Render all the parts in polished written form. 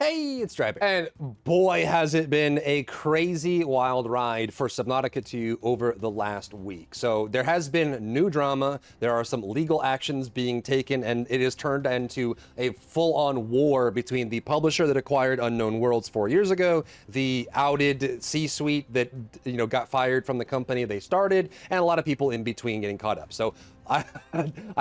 Hey, it's Drybear. And boy, has it been a crazy, wild ride for Subnautica 2 over the last week. So there has been new drama, there are some legal actions being taken, and it has turned into a full-on war between the publisher that acquired Unknown Worlds 4 years ago, the outed C-suite that, got fired from the company they started, and a lot of people in between getting caught up. So I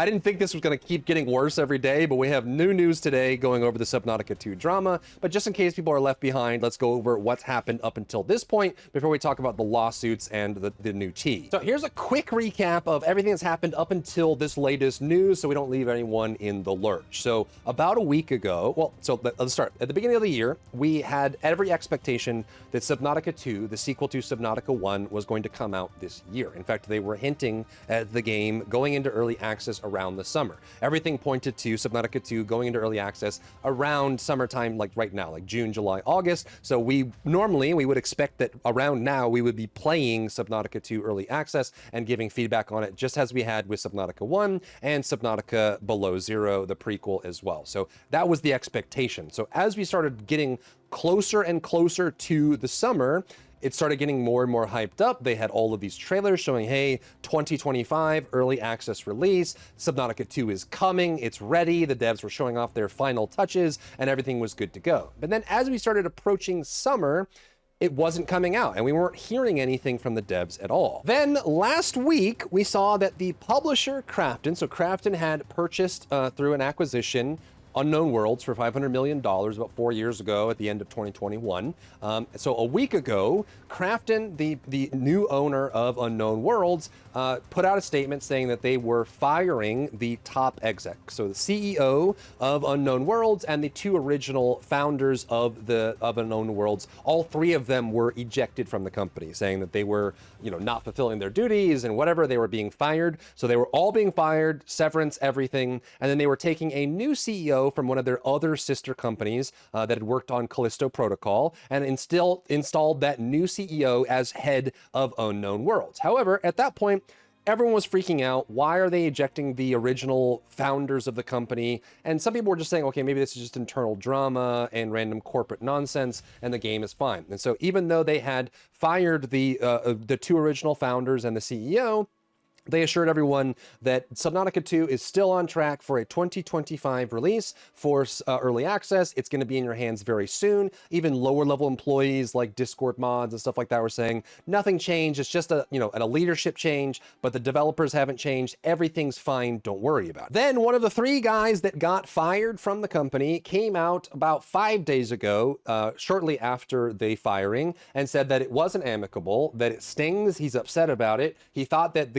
didn't think this was going to keep getting worse every day, but we have new news today going over the Subnautica 2 drama. But just in case people are left behind, let's go over what's happened up until this point before we talk about the lawsuits and the new tea. So here's a quick recap of everything that's happened up until this latest news so we don't leave anyone in the lurch. So about a week ago, let's start. At the beginning of the year, we had every expectation that Subnautica 2, the sequel to Subnautica 1, was going to come out this year. In fact, they were hinting at the game going into early access around the summer. Everything pointed to Subnautica 2 going into early access around summertime, like right now, like June, July, August. So we would expect that around now we would be playing Subnautica 2 early access and giving feedback on it, just as we had with Subnautica 1 and Subnautica Below Zero, the prequel as well. So that was the expectation. So as we started getting closer and closer to the summer, it started getting more and more hyped up. They had all of these trailers showing, hey, 2025 early access release, Subnautica 2 is coming, it's ready. The devs were showing off their final touches and everything was good to go. But then as we started approaching summer, it wasn't coming out and we weren't hearing anything from the devs at all. Then last week, we saw that the publisher Krafton, so Krafton had purchased through an acquisition Unknown Worlds for $500 million about 4 years ago at the end of 2021. So a week ago, Krafton, the new owner of Unknown Worlds, put out a statement saying that they were firing the top exec. So the CEO of Unknown Worlds and the two original founders of Unknown Worlds, all three of them were ejected from the company, saying that they were, not fulfilling their duties and whatever, they were being fired. So they were all being fired, severance, everything. And then they were taking a new CEO from one of their other sister companies that had worked on Callisto Protocol and installed that new CEO as head of Unknown Worlds. However, at that point, everyone was freaking out. Why are they ejecting the original founders of the company? And some people were just saying, okay, maybe this is just internal drama and random corporate nonsense, and the game is fine. And so even though they had fired the two original founders and the CEO, they assured everyone that Subnautica 2 is still on track for a 2025 release for early access. It's going to be in your hands very soon. Even lower level employees like Discord mods and stuff like that were saying nothing changed. It's just a leadership change, but the developers haven't changed. Everything's fine. Don't worry about it. Then one of the three guys that got fired from the company came out about 5 days ago, shortly after the firing, and said that it wasn't amicable, that it stings. He's upset about it. He thought that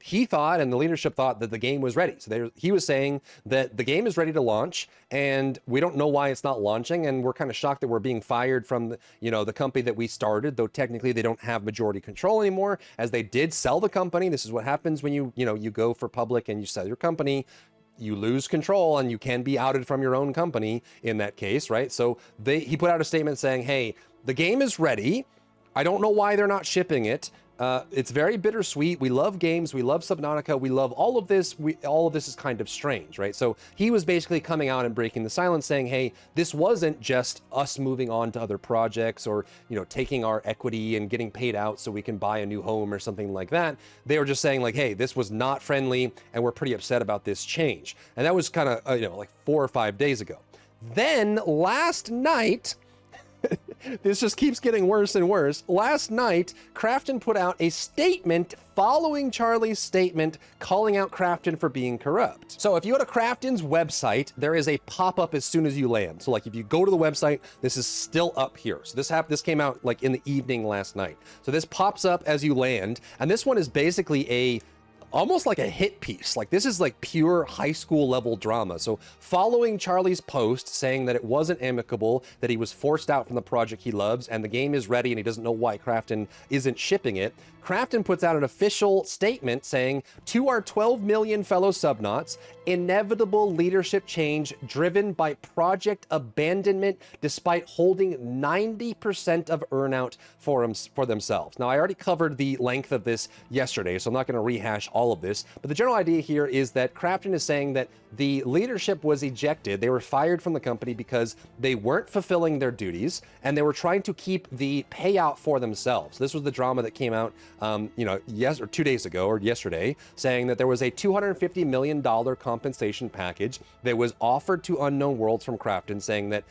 he thought and the leadership thought that the game was ready. So he was saying that the game is ready to launch and we don't know why it's not launching. And we're kind of shocked that we're being fired from the company that we started, though technically they don't have majority control anymore, as they did sell the company. This is what happens when you go for public and you sell your company. You lose control and you can be outed from your own company in that case, right? So he put out a statement saying, hey, the game is ready. I don't know why they're not shipping it. It's very bittersweet. We love games. We love Subnautica. We love all of this. All of this is kind of strange, right? So he was basically coming out and breaking the silence saying, hey, this wasn't just us moving on to other projects or, taking our equity and getting paid out so we can buy a new home or something like that. They were just saying like, hey, this was not friendly and we're pretty upset about this change. And that was kind of, like 4 or 5 days ago. Then last night, this just keeps getting worse and worse. Last night, Krafton put out a statement following Charlie's statement calling out Krafton for being corrupt. So if you go to Krafton's website, there is a pop-up as soon as you land. So like if you go to the website, this is still up here. So this came out like in the evening last night. So this pops up as you land, and this one is basically almost like a hit piece. Like this is like pure high school level drama. So following Charlie's post saying that it wasn't amicable, that he was forced out from the project he loves and the game is ready and he doesn't know why Krafton isn't shipping it, Krafton puts out an official statement saying, to our 12 million fellow subnauts, inevitable leadership change driven by project abandonment despite holding 90% of earnout for themselves. Now, I already covered the length of this yesterday, so I'm not going to rehash all of this. But the general idea here is that Krafton is saying that the leadership was ejected. They were fired from the company because they weren't fulfilling their duties and they were trying to keep the payout for themselves. This was the drama that came out, 2 days ago or yesterday, saying that there was a $250 million compensation package that was offered to Unknown Worlds from Krafton, saying that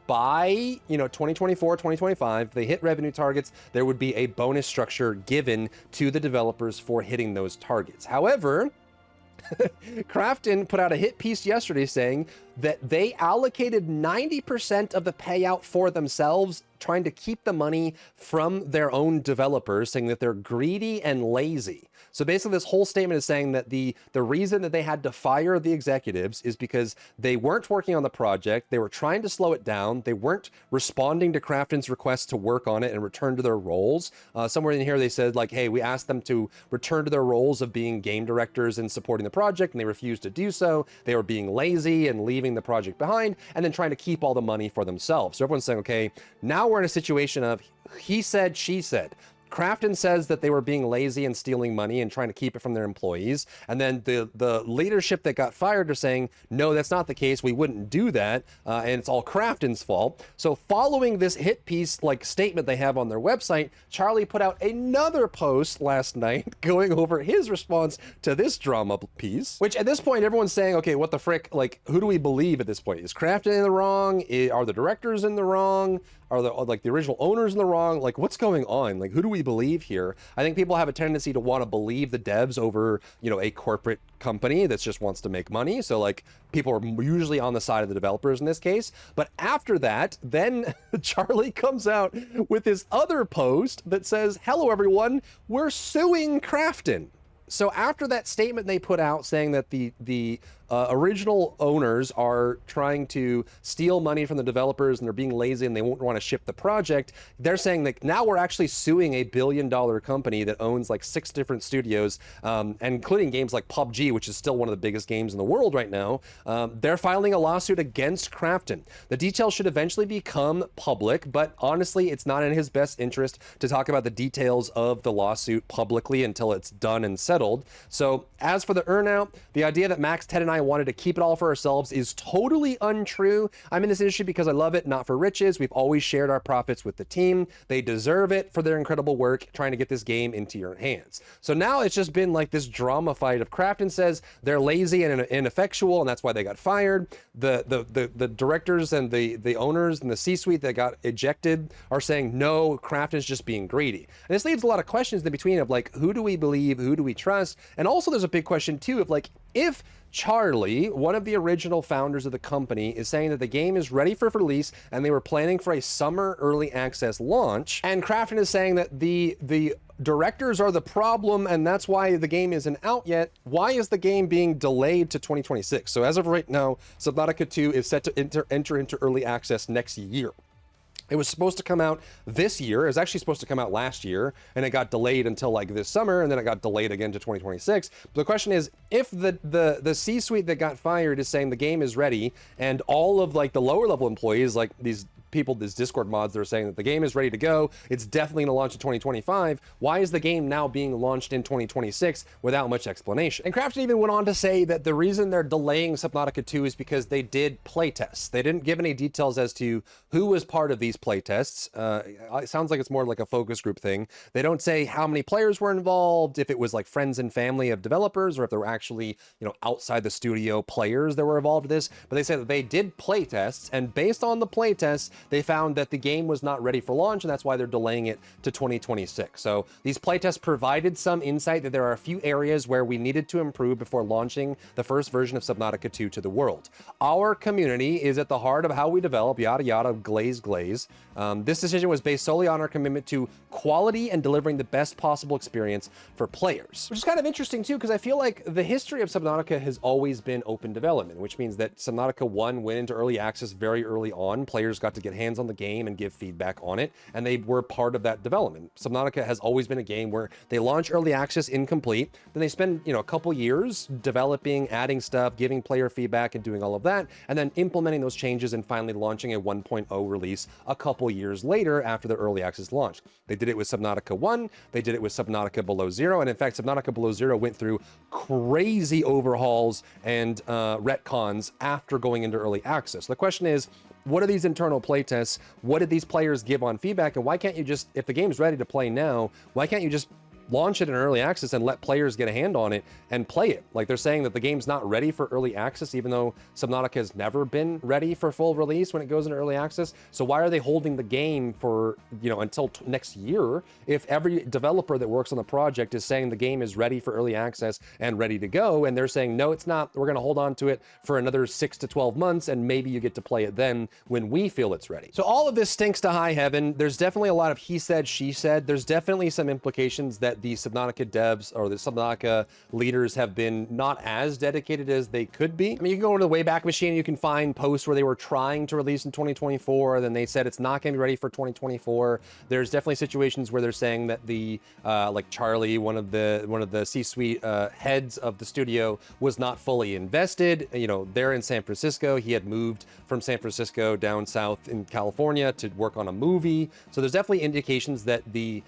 by 2024, 2025, they hit revenue targets, there would be a bonus structure given to the developers for hitting those targets. However, Krafton put out a hit piece yesterday saying that they allocated 90% of the payout for themselves, trying to keep the money from their own developers, saying that they're greedy and lazy. So basically this whole statement is saying that the reason that they had to fire the executives is because they weren't working on the project, they were trying to slow it down, they weren't responding to Krafton's requests to work on it and return to their roles. Somewhere in here they said like, hey, we asked them to return to their roles of being game directors and supporting the project, and they refused to do so. They were being lazy and leaving the project behind and then trying to keep all the money for themselves. So everyone's saying, okay, now we're in a situation of he said, she said. Krafton says that they were being lazy and stealing money and trying to keep it from their employees. And then the leadership that got fired are saying, no, that's not the case. We wouldn't do that. And it's all Krafton's fault. So following this hit piece like statement they have on their website, Charlie put out another post last night going over his response to this drama piece, which at this point, everyone's saying, okay, what the frick? Like, who do we believe at this point? Is Krafton in the wrong? Are the directors in the wrong? Are the original owners in the wrong? Like, what's going on? Like, who do we believe here? I think people have a tendency to want to believe the devs over, a corporate company that just wants to make money. So like, people are usually on the side of the developers in this case. But after that, then Charlie comes out with this other post that says, hello, everyone, we're suing Krafton. So after that statement they put out saying that the original owners are trying to steal money from the developers and they're being lazy and they won't want to ship the project, they're saying that now we're actually suing a billion-dollar company that owns like 6 different studios, and including games like PUBG, which is still one of the biggest games in the world right now. They're filing a lawsuit against Krafton. The details should eventually become public, but honestly, it's not in his best interest to talk about the details of the lawsuit publicly until it's done and settled. So as for the earnout, the idea that Max, Ted, and I wanted to keep it all for ourselves is totally untrue. I'm in this industry because I love it, not for riches. We've always shared our profits with the team. They deserve it for their incredible work trying to get this game into your hands. So now it's just been like this drama fight of Krafton says they're lazy and ineffectual, and that's why they got fired. The directors and the owners and the C-suite that got ejected are saying, no, Krafton's just being greedy. And this leaves a lot of questions in between of like, who do we believe? Who do we trust? And also there's a big question too of like, if Charlie, one of the original founders of the company, is saying that the game is ready for release and they were planning for a summer early access launch, and Krafton is saying that the directors are the problem and that's why the game isn't out yet, why is the game being delayed to 2026? So as of right now, Subnautica 2 is set to enter into early access next year. It was supposed to come out this year. It was actually supposed to come out last year, and it got delayed until like this summer, and then it got delayed again to 2026. But the question is, if the C-suite that got fired is saying the game is ready, and all of like the lower level employees, like these people, these Discord mods, that are saying that the game is ready to go, it's definitely going to launch in 2025, why is the game now being launched in 2026 without much explanation? And Krafton even went on to say that the reason they're delaying Subnautica 2 is because they did playtests. They didn't give any details as to who was part of these playtests. It sounds like it's more like a focus group thing. They don't say how many players were involved, if it was like friends and family of developers, or if there were actually, outside the studio players that were involved in this. But they said that they did playtests, and based on the playtests, they found that the game was not ready for launch, and that's why they're delaying it to 2026. So these playtests provided some insight that there are a few areas where we needed to improve before launching the first version of Subnautica 2 to the world. Our community is at the heart of how we develop, yada yada, glaze. This decision was based solely on our commitment to quality and delivering the best possible experience for players. Which is kind of interesting too, because I feel like the history of Subnautica has always been open development, which means that Subnautica 1 went into early access very early on. Players got to get hands on the game and give feedback on it, and they were part of that development. Subnautica has always been a game where they launch early access incomplete, then they spend, you know, a couple years developing, adding stuff, giving player feedback and doing all of that, and then implementing those changes and finally launching a 1.0 release a couple years later after the early access launch. They did it with Subnautica 1, they did it with Subnautica Below Zero, and in fact, Subnautica Below Zero went through crazy overhauls and retcons after going into early access. The question is, what are these internal playtests? What did these players give on feedback? And why can't you just, if the game's ready to play now, why can't you just launch it in early access and let players get a hand on it and play it? Like, they're saying that the game's not ready for early access, even though Subnautica has never been ready for full release when it goes into early access. So why are they holding the game for, you know, until next year if every developer that works on the project is saying the game is ready for early access and ready to go, and they're saying, no, it's not, we're going to hold on to it for another 6 to 12 months and maybe you get to play it then when we feel it's ready. So all of this stinks to high heaven. There's definitely a lot of he said, she said. There's definitely some implications that the Subnautica devs or the Subnautica leaders have been not as dedicated as they could be. I mean, you can go into the Wayback Machine and you can find posts where they were trying to release in 2024, then they said it's not going to be ready for 2024. There's definitely situations where they're saying that the like Charlie, one of the C-suite heads of the studio, was not fully invested. You know, they're in San Francisco. He had moved from San Francisco down south in California to work on a movie. So there's definitely indications that the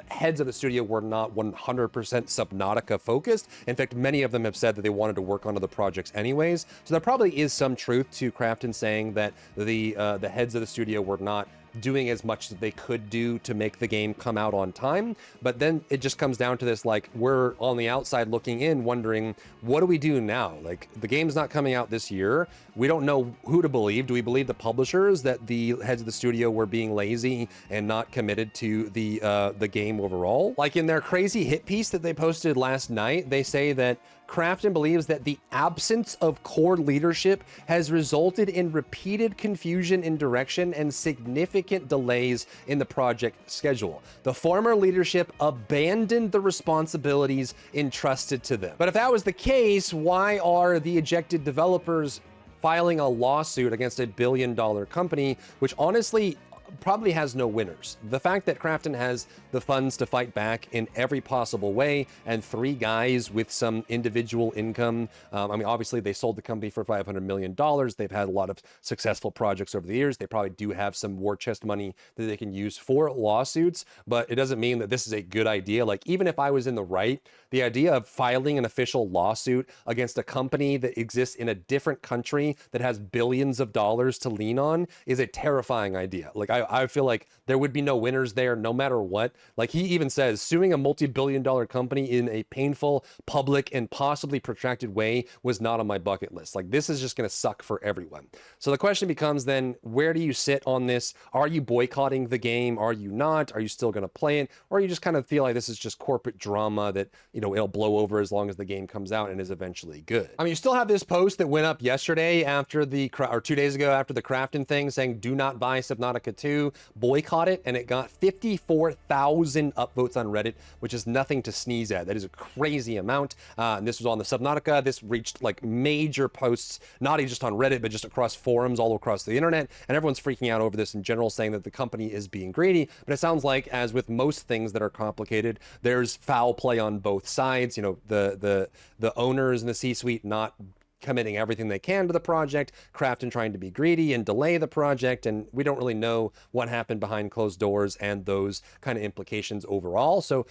heads of the studio were not 100% Subnautica focused. In fact, many of them have said that they wanted to work on other projects anyways. So there probably is some truth to Crafton saying that the heads of the studio were not doing as much as they could do to make the game come out on time. But then it just comes down to this, like, we're on the outside looking in wondering, what do we do now? Like, the game's not coming out this year. We don't know who to believe. Do we believe the publishers that the heads of the studio were being lazy and not committed to the game overall? Like, in their crazy hit piece that they posted last night, they say that Crafton believes that the absence of core leadership has resulted in repeated confusion in direction and significant delays in the project schedule. The former leadership abandoned the responsibilities entrusted to them. But if that was the case, why are the ejected developers filing a lawsuit against a billion-dollar company, which honestly probably has no winners? The fact that Crafton has the funds to fight back in every possible way, and 3 guys with some individual income. I mean, obviously they sold the company for $500 million. They've had a lot of successful projects over the years. They probably do have some war chest money that they can use for lawsuits, but it doesn't mean that this is a good idea. Like, even if I was in the right, the idea of filing an official lawsuit against a company that exists in a different country that has billions of dollars to lean on is a terrifying idea. Like, I feel like there would be no winners there no matter what. Like, he even says suing a multi-billion-dollar company in a painful, public, and possibly protracted way was not on my bucket list. Like, this is just going to suck for everyone. So the question becomes then, where do you sit on this? Are you boycotting the game? Are you not? Are you still going to play it? Or you just kind of feel like this is just corporate drama that, you know, it'll blow over as long as the game comes out and is eventually good? I mean, you still have this post that went up yesterday after or 2 days ago after the Crafton thing saying, do not buy Subnautica 2, boycott it, and it got 54,000 upvotes on Reddit, which is nothing to sneeze at. That is a crazy amount. And this was on the Subnautica. This reached like major posts, not even just on Reddit, but just across forums all across the internet. And everyone's freaking out over this in general, saying that the company is being greedy. But it sounds like, as with most things that are complicated, there's foul play on both sides. You know, the owners and the C-suite not committing everything they can to the project, Crafton trying to be greedy and delay the project, and we don't really know what happened behind closed doors and those kind of implications overall. So,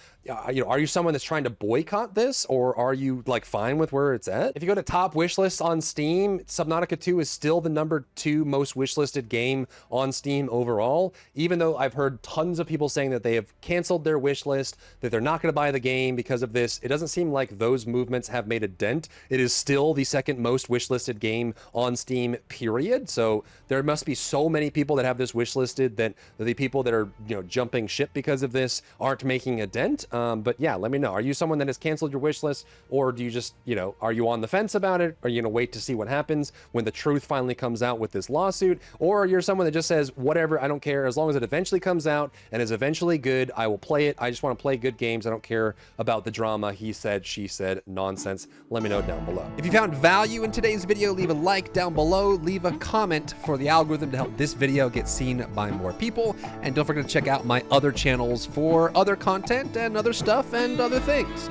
you know, are you someone that's trying to boycott this, or are you like fine with where it's at? If you go to top wish lists on Steam, Subnautica 2 is still the #2 most wishlisted game on Steam overall, even though I've heard tons of people saying that they have canceled their wish list, that they're not going to buy the game because of this. It doesn't seem like those movements have made a dent. It is still the second most wishlisted game on Steam, period. So there must be so many people that have this wishlisted that the people that are, you know, jumping ship because of this aren't making a dent. But yeah, let me know. Are you someone that has canceled your wish list, or do you just, you know, are you on the fence about it? Are you gonna wait to see what happens when the truth finally comes out with this lawsuit? Or you're someone that just says, whatever, I don't care, as long as it eventually comes out and is eventually good, I will play it. I just want to play good games. I don't care about the drama, he said, she said nonsense. Let me know down below. If you found value you in today's video, leave a like down below, leave a comment for the algorithm to help this video get seen by more people, and don't forget to check out my other channels for other content and other stuff and other things.